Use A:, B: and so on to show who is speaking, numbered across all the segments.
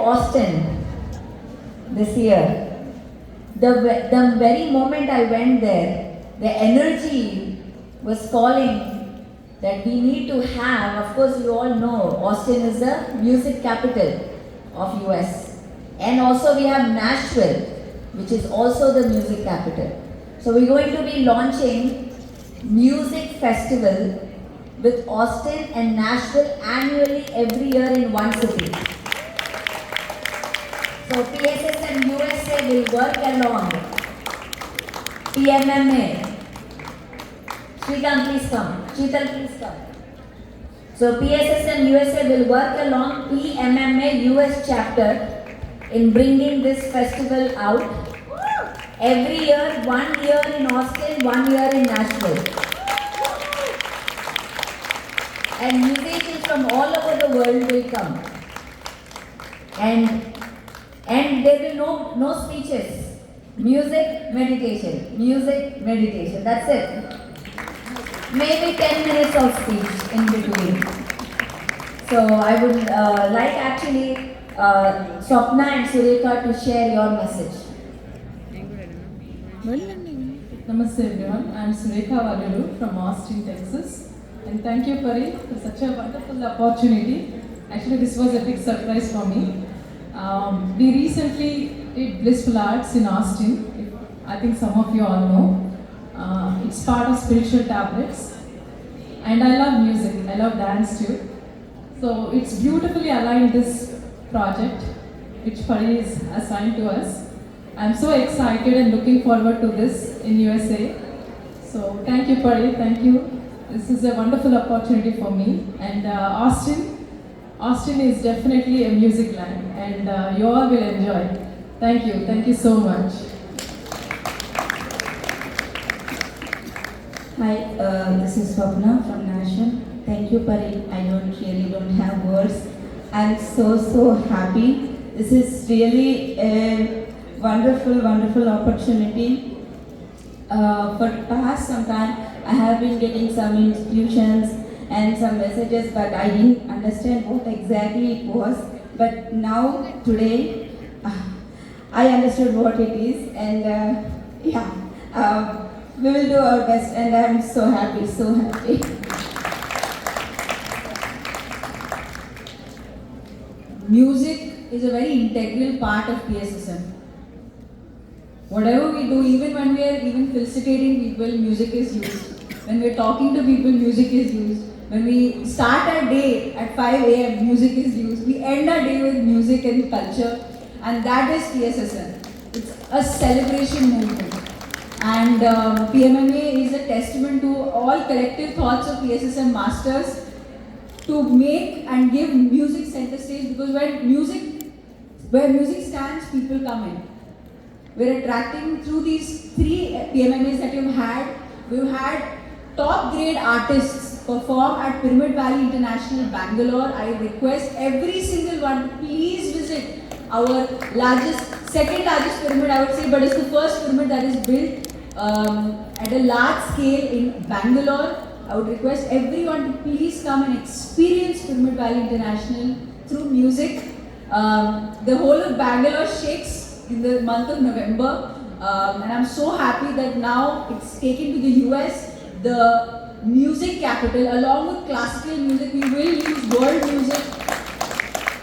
A: Austin this year, the very moment I went there, the energy was calling that we need to have, of course you all know, Austin is the music capital of US. And also we have Nashville, which is also the music capital. So we're going to be launching music festival with Austin and Nashville annually every year in one city. So PSSM USA will work along. PMMA. Srikanth, please come. Sheetal, please come. So PSSM USA will work along PMMA US chapter in bringing this festival out. Every year, 1 year in Austin, 1 year in Nashville. And musicians from all over the world will come. And there will no speeches. Music, meditation. Music, meditation. That's it. Maybe 10 minutes of speech in between. So I would like actually Swapna and Surekha to share your message.
B: Namaste everyone, I am Surekha Valuru from Austin, Texas. And thank you Pari for such a wonderful opportunity. Actually this was a big surprise for me. We recently did Blissful Arts in Austin. I think some of you all know. It's part of Spiritual Tablets. And I love music, I love dance too. So it's beautifully aligned this project which Pari is assigned to us. I'm so excited and looking forward to this in USA. So thank you Pari, thank you. This is a wonderful opportunity for me. And Austin is definitely a music land and you all will enjoy. Thank you so much.
C: Hi, this is Swapna from Nashville. Thank you Pari, I don't have words. I'm so happy. This is really a wonderful opportunity. For past some time, I have been getting some institutions and some messages, but I didn't understand what exactly it was. But now, today, I understood what it is, and we will do our best, and I'm so happy.
A: Music is a very integral part of PSSM. Whatever we do, even when we are even felicitating people, music is used. When we are talking to people, music is used. When we start our day at 5 a.m., music is used. We end our day with music and culture, and that is PSSM. It's a celebration movement. And PMMA is a testament to all collective thoughts of PSSM masters to make and give music center stage, because where music stands, people come in. We're attracting through these 3 PMMAs that we've had top grade artists perform at Pyramid Valley International, Bangalore. I request every single one to please visit our second largest pyramid, I would say, but it's the first pyramid that is built at a large scale in Bangalore. I would request everyone to please come and experience Pyramid Valley International through music. The whole of Bangalore shakes in the month of November, and I'm so happy that now it's taken to the US, the music capital. Along with classical music, we will use world music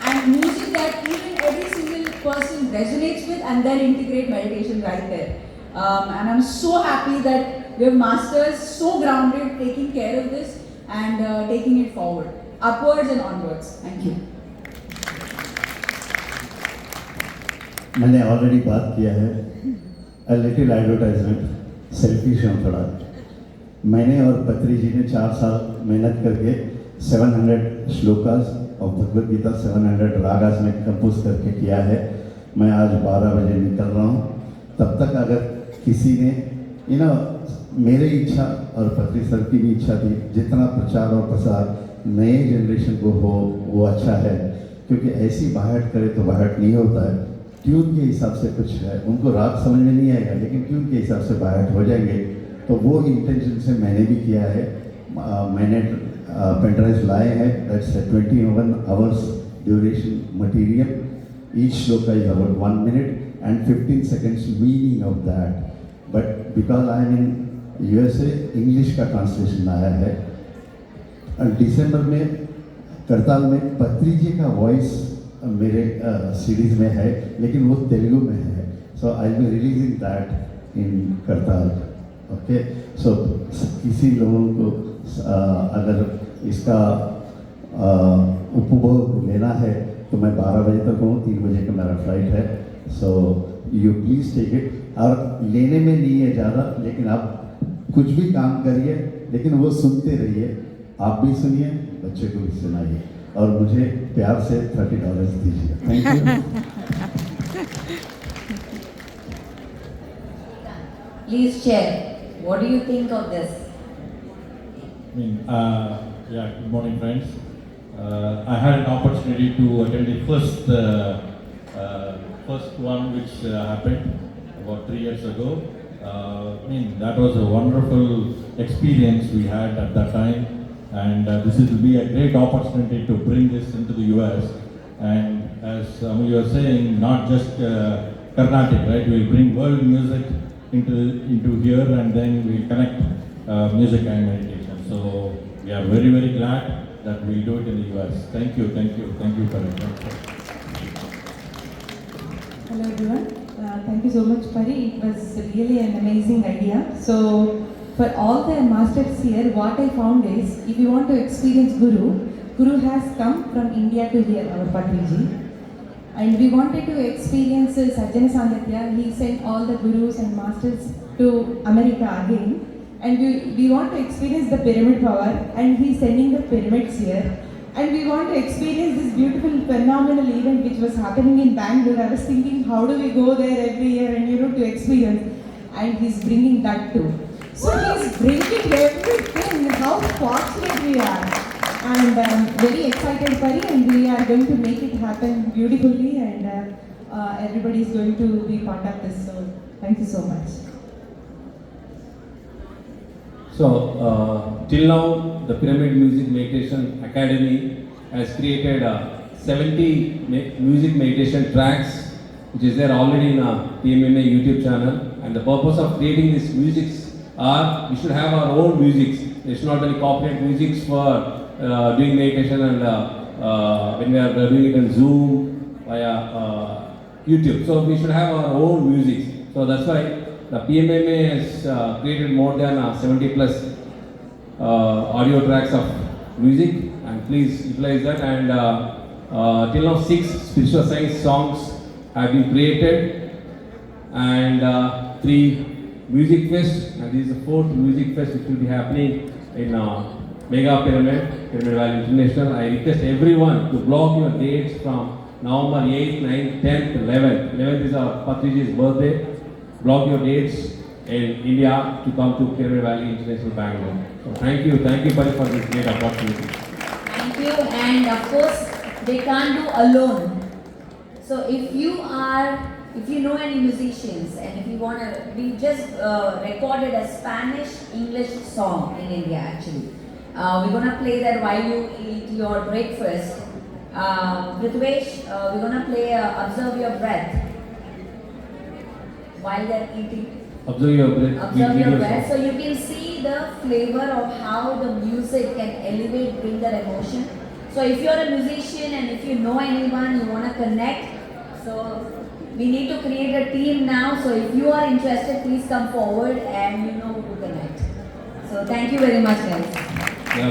A: and music that even every single person resonates with, and then integrate meditation right there. And I'm so happy that we have masters so grounded, taking care of this and taking it forward, upwards and onwards. Thank you.
D: मैंने already बात किया है. A little advertisement, selfish हूँ थोड़ा. मैंने और पत्री जी ने 4 साल मेहनत करके 700 श्लोकास और भगवद गीता 700 रागास में कंपोज करके किया है. मैं आज 12 बजे निकल रहा हूँ. तब तक अगर किसी ने मेरी इच्छा और पत्री सर की भी इच्छा थी, जितना प्रचार और प्रसार नए जनरेशन को हो वो अच्छा है, क्योंकि ऐसी बाहट करे तो बाहट नहीं होता है. ट्यून के हिसाब से कुछ है, उनको राग समझ में नहीं आएगा, लेकिन ट्यून के हिसाब से बाहट हो जाएंगे. तो वो इंटेंशन से मैंने भी किया है. मैंने पेन ड्राइव लाए हैं. That's 21 hours duration material, each shloka is about 1 minute and 15 seconds meaning of that. But because I am in USA, English का translation आया है. दिसंबर में करताल में पत्री जी का वॉइस मेरे सीरीज में है, लेकिन वो तेलुगु में है. So I will be releasing that in Kartal. Okay, सो किसी लोगों को अगर इसका उपभोग लेना है तो मैं 12 बजे तक हूँ, 3 बजे का मेरा फ्लाइट है. So you please take it. और लेने में नहीं है ज़्यादा, लेकिन आप कुछ भी काम करिए, लेकिन वो सुनते रहिए. आप भी सुनिए, बच्चे को भी सुनाइए, और मुझे प्यार से $30 दीजिए. Thank you.
C: Please share. What do you think of this?
E: Good morning, friends. I had an opportunity to attend the first one which happened about 3 years ago. That was a wonderful experience we had at that time, and this will be a great opportunity to bring this into the US. And as you were saying, not just Carnatic, right? We'll bring world music into here, and then we'll connect music and meditation. So we are very, very glad that we'll do it in the US. Thank you for it.
B: Hello everyone. Thank you so much, Pari. It was really an amazing idea. So, for all the masters here, what I found is, if you want to experience Guru has come from India to here, our Patriji. And we wanted to experience Sajjana Sanghatya. He sent all the Gurus and masters to America again. And we want to experience the pyramid power, and he's sending the pyramids here. And we want to experience this beautiful, phenomenal event which was happening in Bangalore. I was thinking, how do we go there every year and to experience? And he's bringing that too. So he's bringing everything. How fortunate we are. And very excited, Pari, and we are going to make it happen beautifully, and everybody is going to be part of this. So thank you so much.
F: So, till now, the Pyramid Music Meditation Academy has created 70 music meditation tracks, which is there already in a PMMA YouTube channel. And the purpose of creating these musics are, we should have our own musics. There should not be any copyright musics for doing meditation, and when we are doing it on Zoom, via YouTube. So, we should have our own musics. So, that's why the PMMA has created more than 70 plus audio tracks of music, and please utilize that. And till now 6 spiritual science songs have been created, and 3 music fest, and this is the 4th music fest which will be happening in Mega Pyramid Valley International. I request everyone to block your dates from November 8th, 9th, 10th, 11th. 11th is our Patriji's birthday. Block your dates in India to come to Pyramid Valley International Bangalore. So thank you Pari, for this great opportunity.
C: Thank you, and of course they can't do alone. So if you know any musicians, and if you wanna, we just recorded a Spanish-English song in India actually. We're gonna play that while you eat your breakfast. Prithvesh, we're gonna play Observe Your Breath while they're eating.
F: Observe your breath.
C: Observe your breath. So you can see the flavor of how the music can elevate, bring that emotion. So if you're a musician and if you know anyone, you want to connect, so we need to create a team now. So if you are interested, please come forward and you know who to connect. So thank you very much, guys.
F: Yeah,